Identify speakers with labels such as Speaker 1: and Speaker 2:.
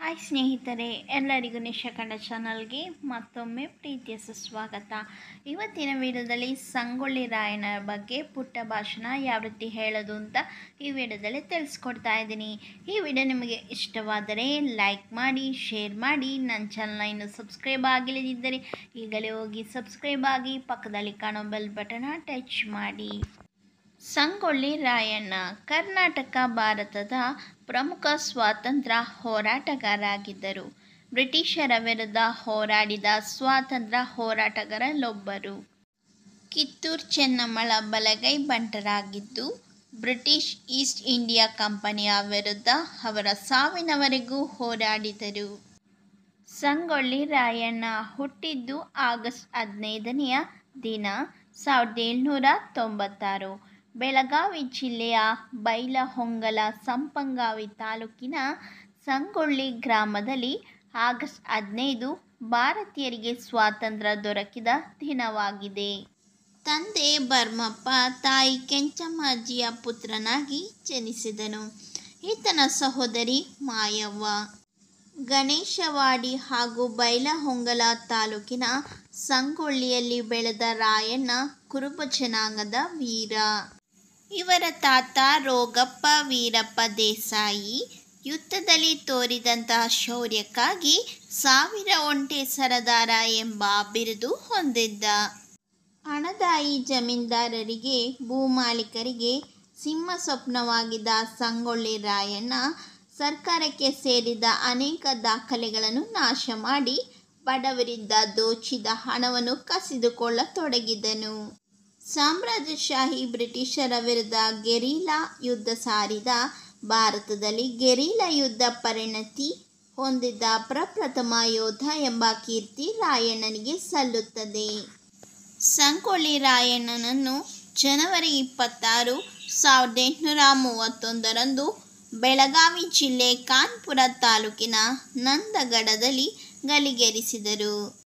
Speaker 1: Hi ಸ್ನೇಹಿತರೆ, ಎಲ್ಲರಿಗೂ ನಿಶಾ ಕನ್ನಡ ಚಾನಲ್ಗೆ ಮತ್ತೊಮ್ಮೆ ಪ್ರೀತಿಯ ಸುಸ್ವಾಗತ. ಇವತ್ತಿನ ವಿಡಿಯೋದಲ್ಲಿ ಸಂಗೊಳ್ಳಿ ರಾಯಣ್ಣ ಬಗ್ಗೆ ಪುಟ್ಟ ಭಾಷಣ ಯಾವ ರೀತಿ ಹೇಳೋದು ಅಂತ ಈ ವಿಡಿಯೋದಲ್ಲಿ ತಿಳಿಸ್ಕೊಡ್ತಾ ಇದ್ದೀನಿ. ಈ ವಿಡಿಯೋ ನಿಮಗೆ ಇಷ್ಟವಾದರೆ ಲೈಕ್ ಮಾಡಿ, ಶೇರ್ ಮಾಡಿ. ನನ್ನ ಚಾನಲ್ನ ಇನ್ನೂ ಸಬ್ಸ್ಕ್ರೈಬ್ ಆಗಿಲ್ಲದಿದ್ದರೆ ಈಗಲೇ ಹೋಗಿ ಸಬ್ಸ್ಕ್ರೈಬ್ ಆಗಿ, ಪಕ್ಕದಲ್ಲಿ ಕಾಣೋ ಬೆಲ್ ಬಟನ್ನ ಟಚ್ ಮಾಡಿ. ಸಂಗೊಳ್ಳಿ ರಾಯಣ್ಣ ಕರ್ನಾಟಕ ಭಾರತದ ಪ್ರಮುಖ ಸ್ವಾತಂತ್ರ್ಯ ಹೋರಾಟಗಾರರಾಗಿದ್ದರು. ಬ್ರಿಟಿಷರ ವಿರುದ್ಧ ಹೋರಾಡಿದ ಸ್ವಾತಂತ್ರ್ಯ ಹೋರಾಟಗಾರರಲ್ಲೊಬ್ಬರು. ಕಿತ್ತೂರು ಚೆನ್ನಮ್ಮಳ ಬಲಗೈ ಬಂಟರಾಗಿದ್ದು, ಬ್ರಿಟಿಷ್ ಈಸ್ಟ್ ಇಂಡಿಯಾ ಕಂಪನಿಯ ವಿರುದ್ಧ ಅವರ ಸಾವಿನವರೆಗೂ ಹೋರಾಡಿದರು. ಸಂಗೊಳ್ಳಿ ರಾಯಣ್ಣ ಹುಟ್ಟಿದ್ದು ಆಗಸ್ಟ್ 15ನೇ ದಿನ 1796. ಬೆಳಗಾವಿ ಜಿಲ್ಲೆಯ ಬೈಲಹೊಂಗಲ ಸಂಪಂಗಾವಿ ತಾಲೂಕಿನ ಸಂಗೊಳ್ಳಿ ಗ್ರಾಮದಲ್ಲಿ ಆಗಸ್ಟ್ 15 ಭಾರತೀಯರಿಗೆ ಸ್ವಾತಂತ್ರ್ಯ ದೊರಕಿದ ದಿನವಾಗಿದೆ. ತಂದೆ ಭರ್ಮಪ್ಪ, ತಾಯಿ ಕೆಂಚಮ್ಮಾಜಿಯ ಪುತ್ರನಾಗಿ ಜನಿಸಿದನು. ಈತನ ಸಹೋದರಿ ಮಾಯವ್ವ. ಗಣೇಶವಾಡಿ ಹಾಗೂ ಬೈಲಹೊಂಗಲ ತಾಲೂಕಿನ ಸಂಗೊಳ್ಳಿಯಲ್ಲಿ ಬೆಳೆದ ರಾಯಣ್ಣ ಕುರುಬ ಜನಾಂಗದ ವೀರ. ಇವರ ತಾತ ರೋಗಪ್ಪ ವೀರಪ್ಪ ದೇಸಾಯಿ ಯುದ್ಧದಲ್ಲಿ ತೋರಿದಂತಹ ಶೌರ್ಯಕ್ಕಾಗಿ 1000 ಒಂಟೆ ಸರದಾರ ಎಂಬ ಬಿರುದು ಹೊಂದಿದ್ದ. ಹಣದಾಯಿ ಜಮೀನ್ದಾರರಿಗೆ, ಭೂಮಾಲೀಕರಿಗೆ ಸಿಂಹ ಸ್ವಪ್ನವಾಗಿದ್ದ ಸಂಗೊಳ್ಳಿ ರಾಯಣ್ಣ ಸರ್ಕಾರಕ್ಕೆ ಸೇರಿದ ಅನೇಕ ದಾಖಲೆಗಳನ್ನು ನಾಶ ಮಾಡಿ ಬಡವರಿಂದ ದೋಚಿದ ಹಣವನ್ನು ಕಸಿದುಕೊಳ್ಳತೊಡಗಿದನು. ಸಾಮ್ರಾಜ್ಯಶಾಹಿ ಬ್ರಿಟಿಷರ ವಿರುದ್ಧ ಗೆರಿಲ್ಲಾ ಯುದ್ಧ ಸಾರಿದ ಭಾರತದಲ್ಲಿ ಗೆರಿಲ್ಲಾ ಯುದ್ಧ ಪರಿಣತಿ ಹೊಂದಿದ್ದ ಪ್ರಪ್ರಥಮ ಯೋಧ ಎಂಬ ಕೀರ್ತಿ ರಾಯಣ್ಣನಿಗೆ ಸಲ್ಲುತ್ತದೆ. ಸಂಗೊಳ್ಳಿ ರಾಯಣ್ಣನನ್ನು ಜನವರಿ 26, 1831ರಂದು ಬೆಳಗಾವಿ ಜಿಲ್ಲೆ ಖಾನಾಪುರ ತಾಲೂಕಿನ ನಂದಗಡದಲ್ಲಿ ಗಲ್ಲಿಗೇರಿಸಿದರು.